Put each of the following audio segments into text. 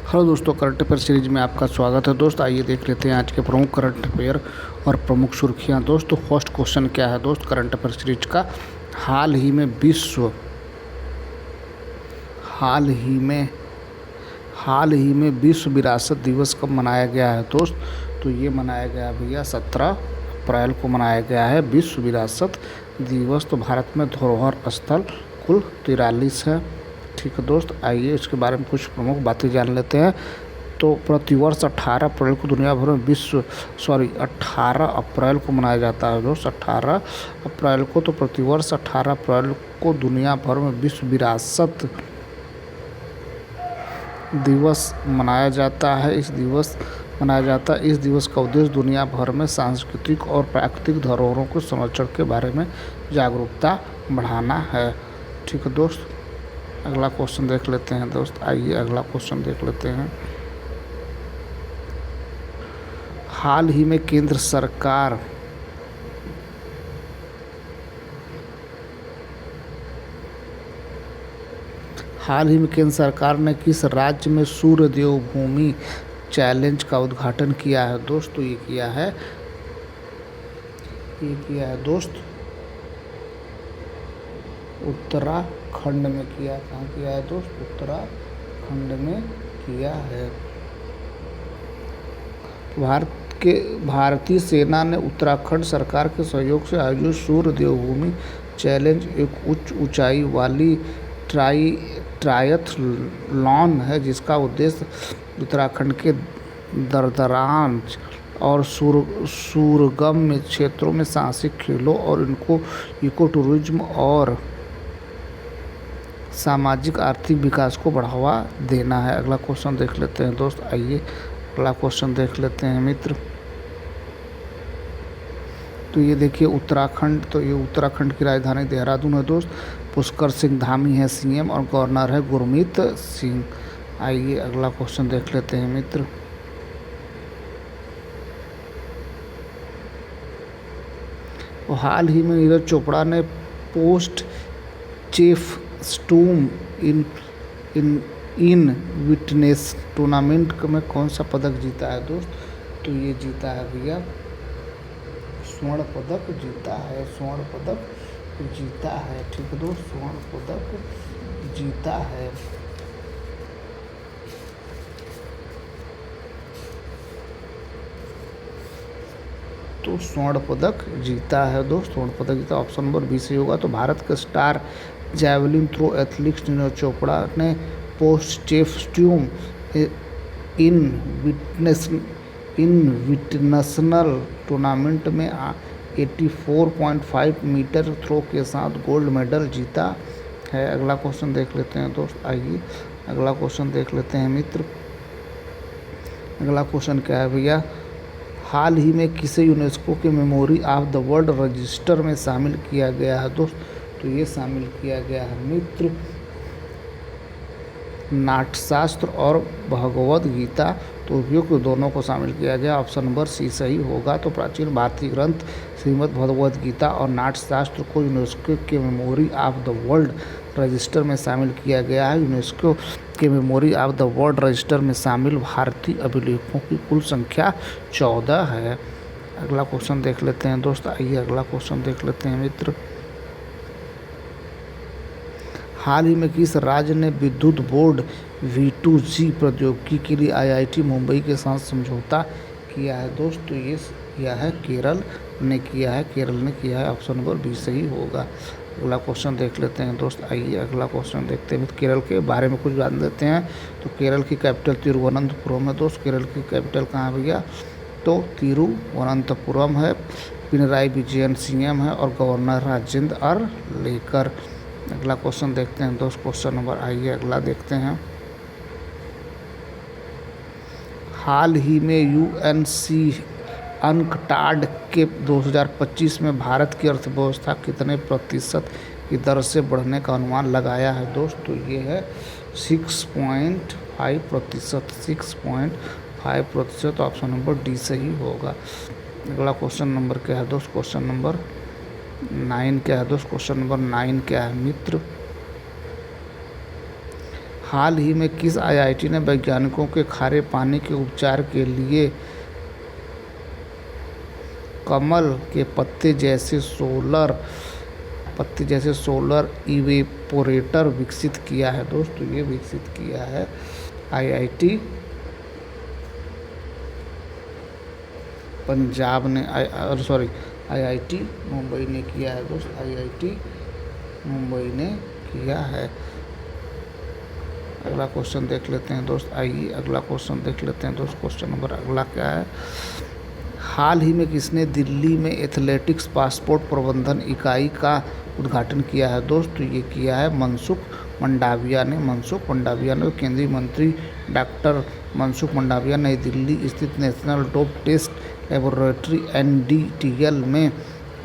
Hello दोस्तों, current affair series में आपका स्वागत है। दोस्त आइए देख लेते हैं आज के प्रमुख करंट अफेयर और प्रमुख सुर्खियां। दोस्तों फर्स्ट क्वेश्चन क्या है दोस्त करंट अफेयर सीरीज का, हाल ही में विश्व विरासत दिवस कब मनाया गया है दोस्त? तो ये मनाया गया भैया 17 अप्रैल को मनाया गया है विश्व विरासत दिवस। तो भारत में धरोहर स्थल कुल 43 है। ठीक है दोस्त, आइए इसके बारे में कुछ प्रमुख बातें जान लेते हैं। तो प्रतिवर्ष 18 अप्रैल को दुनिया भर में 18 अप्रैल को मनाया जाता है दोस्त। 18 अप्रैल को, तो प्रतिवर्ष 18 अप्रैल को दुनिया भर में विश्व विरासत दिवस मनाया जाता है। इस दिवस का उद्देश्य दुनिया भर में सांस्कृतिक और प्राकृतिक धरोहरों के संरक्षण के बारे में जागरूकता बढ़ाना है। ठीक है दोस्त, अगला क्वेश्चन देख लेते हैं दोस्त। आइए अगला क्वेश्चन देख लेते हैं। हाल ही में केंद्र सरकार ने किस राज्य में सूर्य देव भूमि चैलेंज का उद्घाटन किया है दोस्त? तो ये किया है दोस्त उत्तराखंड में किया। कहाँ किया है दोस्त? उत्तराखंड में किया है। भारतीय सेना ने उत्तराखंड सरकार के सहयोग से आयोजित सूर्य देवभूमि चैलेंज एक उच्च ऊंचाई वाली ट्रायथलॉन है, जिसका उद्देश्य उत्तराखंड के दरदरान और सुरगम क्षेत्रों में साहसिक खेलों और इको टूरिज्म और सामाजिक आर्थिक विकास को बढ़ावा देना है। अगला क्वेश्चन देख लेते हैं दोस्त। आइए अगला क्वेश्चन देख लेते हैं मित्र। तो ये देखिए उत्तराखंड की राजधानी देहरादून है दोस्त। पुष्कर सिंह धामी है सीएम और गवर्नर है गुरमीत सिंह। आइए अगला क्वेश्चन देख लेते हैं मित्र। तो हाल ही में नीरज चोपड़ा ने पोस्ट चेफ स्टूम इन विटनेस टूर्नामेंट में कौन सा पदक जीता है दोस्त? तो ये जीता है भैया स्वर्ण पदक जीता है। ठीक है दोस्त, स्वर्ण पदक जीता है। तो स्वर्ण पदक जीता है दोस्त, स्वर्ण पदक जीता। ऑप्शन नंबर बी सही होगा। तो भारत के star javelin throw athlete Neeraj Chopra ने Potchefstroom invitational tournament में 84.5 मीटर थ्रो के साथ गोल्ड मेडल जीता है। अगला क्वेश्चन देख लेते हैं दोस्त। आइए अगला क्वेश्चन देख लेते हैं मित्र। अगला क्वेश्चन क्या है भैया? हाल ही में किसे यूनेस्को के memory of the world register में शामिल किया गया है दोस्त? तो ये शामिल किया गया है मित्र नाट्यशास्त्र और भगवद गीता। तो उपयुक्त दोनों को शामिल किया गया। ऑप्शन नंबर सी सही होगा। तो प्राचीन भारतीय ग्रंथ श्रीमद् भगवद गीता और नाट्यशास्त्र को यूनेस्को के memory of the world register में शामिल किया गया है। यूनेस्को के memory of the world register में शामिल भारतीय अभिलेखों की कुल संख्या 14 है। अगला क्वेश्चन देख लेते हैं दोस्त। आइए अगला क्वेश्चन देख लेते हैं मित्र। हाल ही में किस राज्य ने विद्युत बोर्ड V2G प्रौद्योगिकी के लिए IIT मुंबई के साथ समझौता किया है दोस्त? तो ये किया है केरल ने किया है। ऑप्शन नंबर बी सही होगा। अगला क्वेश्चन देख लेते हैं दोस्त। आइए अगला क्वेश्चन देखते हैं। केरल के बारे में कुछ जान लेते हैं। तो केरल की कैपिटल तिरुवनंतपुरम है दोस्त। केरल की कैपिटल कहाँ है भैया? तो तिरुवनंतपुरम है। पिनराई विजयन सीएम है और गवर्नर राजेंद्र अरलेकर। अगला क्वेश्चन देखते हैं दोस्त। क्वेश्चन नंबर आइए अगला देखते हैं। हाल ही में UNC अनकटाड के 2025 में भारत की अर्थव्यवस्था कितने प्रतिशत की दर से बढ़ने का अनुमान लगाया है दोस्त? तो ये है 6.5 प्रतिशत। ऑप्शन नंबर डी सही होगा। अगला क्वेश्चन नंबर क्या है दोस्त? क्वेश्चन नंबर 9 क्या है दोस्त? क्वेश्चन नंबर 9 क्या है मित्र? हाल ही में किस आईआईटी ने वैज्ञानिकों के खारे पानी के उपचार के लिए कमल के पत्ते जैसे सोलर इवेपोरेटर विकसित किया है? दोस्तों ये विकसित किया है आईआईटी पंजाब ने, आईआईटी मुंबई ने किया है दोस्त, आईआईटी मुंबई ने किया है। अगला क्वेश्चन देख लेते हैं दोस्त, आइए अगला क्वेश्चन देख लेते हैं दोस्त। क्वेश्चन नंबर अगला क्या है? हाल ही में किसने दिल्ली में एथलेटिक्स पासपोर्ट प्रबंधन इकाई का उद्घाटन किया है? दोस्तों ये किया है मनसुख मंडाविया ने। केंद्रीय मंत्री डॉक्टर मनसुख मंडाविया नई दिल्ली स्थित national dope test laboratory NDTL में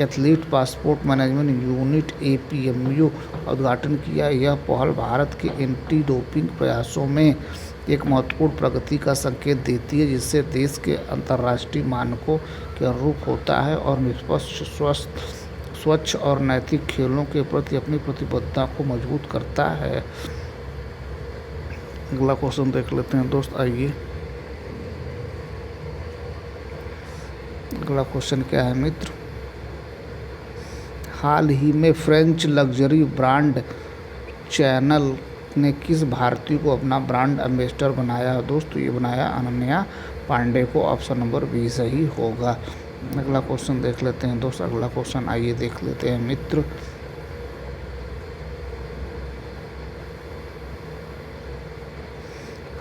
athlete passport management unit APMU का उद्घाटन किया। यह पहल भारत के एंटी डोपिंग प्रयासों में एक महत्वपूर्ण प्रगति का संकेत देती है, जिससे देश के अंतर्राष्ट्रीय मानकों के अनुरूप होता है और निष्पक्ष, स्वच्छ और नैतिक खेलों के प्रति अपनी प्रतिबद्धता को मजबूत करता है। अगला क्वेश्चन देख लेते हैं दोस्त, आइए अगला क्वेश्चन क्या है मित्र? हाल ही में फ्रेंच लग्जरी ब्रांड चैनल ने किस भारतीय को अपना ब्रांड एम्बेसडर बनाया है? दोस्तों ये बनाया अनन्या पांडे को। ऑप्शन नंबर बी सही होगा। अगला क्वेश्चन देख लेते हैं दोस्त, अगला क्वेश्चन आइए देख लेते हैं मित्र।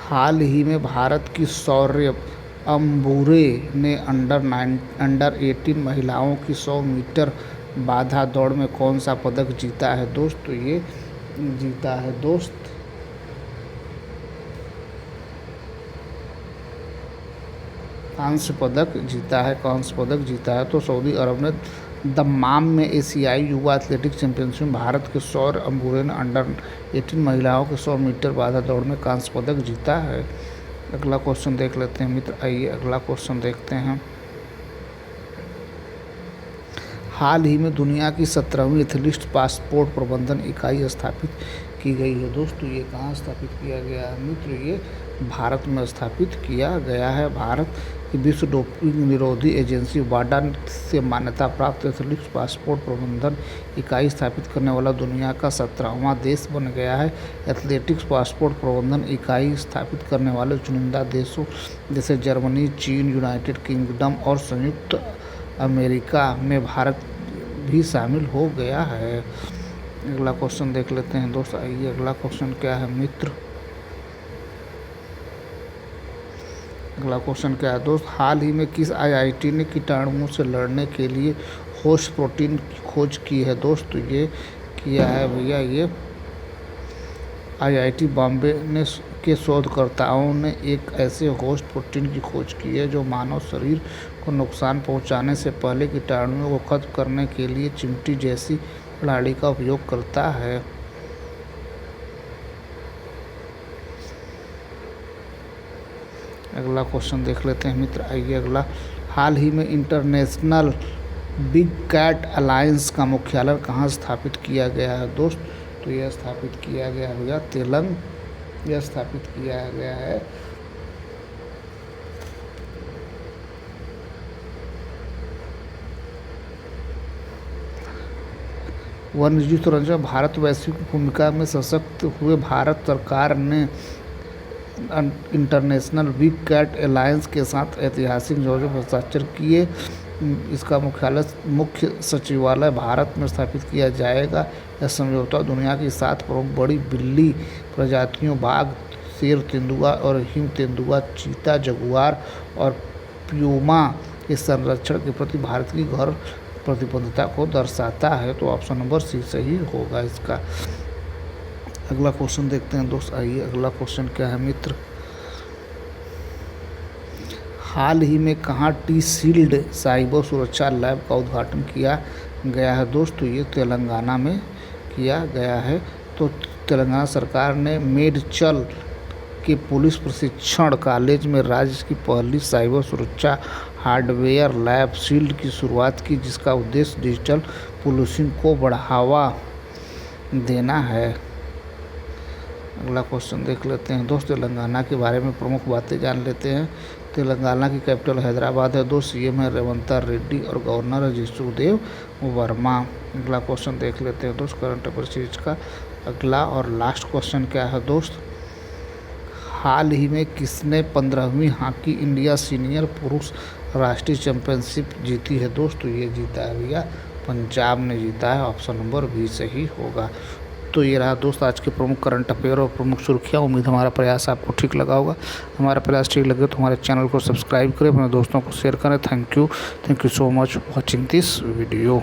हाल ही में भारत की शौर्य अंबुरे ने अंडर 18 महिलाओं की 100 मीटर बाधा दौड़ में कौन सा पदक जीता है? दोस्तों ये जीता है दोस्त कांस्य पदक जीता है। तो सऊदी अरब ने दम्माम में एशियाई युवा एथलेटिक्स चैंपियनशिप में भारत के शौर्य अंबुरे ने अंडर 18 महिलाओं के 100 मीटर बाधा दौड़ में कांस्य पदक जीता है। अगला क्वेश्चन देख लेते हैं मित्र, आइए अगला क्वेश्चन देखते हैं। हाल ही में दुनिया की 17वीं एथलीट पासपोर्ट प्रबंधन इकाई स्थापित की गई है। दोस्तों ये कहाँ स्थापित किया गया है मित्र? ये भारत में स्थापित किया गया है। भारत की विश्व डोपिंग निरोधी एजेंसी वाडा से मान्यता प्राप्त एथलीट पासपोर्ट प्रबंधन इकाई स्थापित करने वाला दुनिया का 17वां देश बन गया है। एथलेटिक्स पासपोर्ट प्रबंधन इकाई स्थापित करने वाले चुनिंदा देशों जैसे जर्मनी, चीन, यूनाइटेड किंगडम और संयुक्त अमेरिका में भारत भी शामिल हो गया है। अगला क्वेश्चन देख लेते हैं दोस्त, आइए अगला क्वेश्चन क्या है मित्र? अगला क्वेश्चन क्या है दोस्त? हाल ही में किस आईआईटी ने कीटाणुओं से लड़ने के लिए होस्ट प्रोटीन की खोज की है? दोस्तों ये किया है भैया ये आईआईटी बॉम्बे ने के शोधकर्ताओं ने एक ऐसे होस्ट प्रोटीन की खोज की है जो मानव शरीर को नुकसान पहुंचाने से पहले कीटाणुओं को खत्म करने के लिए चिमटी जैसी प्रणाली का उपयोग करता है। अगला क्वेश्चन देख लेते हैं मित्र, आइए अगला। हाल ही में इंटरनेशनल बिग कैट अलायंस का मुख्यालय कहाँ स्थापित किया गया है? दोस्त तो यह स्थापित किया गया है यह स्थापित किया गया है वन्यजीव संरक्षण भारत वैश्विक भूमिका में सशक्त हुए। भारत सरकार ने इंटरनेशनल बिग कैट अलायंस के साथ ऐतिहासिक समझौते पर हस्ताक्षर किए। इसका मुख्य सचिवालय भारत में स्थापित किया जाएगा। यह समझौता दुनिया की 7 प्रमुख बड़ी बिल्ली प्रजातियों बाघ, शेर, तेंदुआ और हिम तेंदुआ, चीता, जगुआर और प्यूमा के संरक्षण के प्रति भारत की गहन प्रतिबद्धता को दर्शाता है। तो ऑप्शन नंबर सी सही होगा इसका। अगला क्वेश्चन देखते हैं दोस्त, आइए अगला क्वेश्चन क्या है मित्र? हाल ही में कहाँ टी शील्ड साइबर सुरक्षा लैब का उद्घाटन किया गया है? दोस्तों ये तेलंगाना में किया गया है। तो तेलंगाना सरकार ने मेडचल के पुलिस प्रशिक्षण कॉलेज में राज्य की पहली साइबर सुरक्षा हार्डवेयर लैब शील्ड की शुरुआत की, जिसका उद्देश्य डिजिटल पुलिसिंग को बढ़ावा देना है। अगला क्वेश्चन देख लेते हैं दोस्त, तेलंगाना के बारे में प्रमुख बातें जान लेते हैं। तेलंगाना की कैपिटल हैदराबाद है दोस्त, सीएम है रेवंत रेड्डी और गवर्नर है जिष्णुदेव वर्मा। अगला क्वेश्चन देख लेते हैं दोस्त करंट अफेयर सीरीज का अगला और लास्ट क्वेश्चन क्या है दोस्त, हाल ही में किसने 15वीं हॉकी इंडिया सीनियर पुरुष राष्ट्रीय चैंपियनशिप जीती है दोस्त? तो ये जीता है भैया पंजाब ने जीता है, ऑप्शन नंबर बी सही होगा। तो ये रहा दोस्त आज के प्रमुख करंट अफेयर और प्रमुख सुर्खियाँ। उम्मीद हमारा प्रयास आपको ठीक लगा होगा। हमारा प्रयास ठीक लगे तो हमारे चैनल को सब्सक्राइब करें, अपने दोस्तों को शेयर करें। Thank you so much watching this video.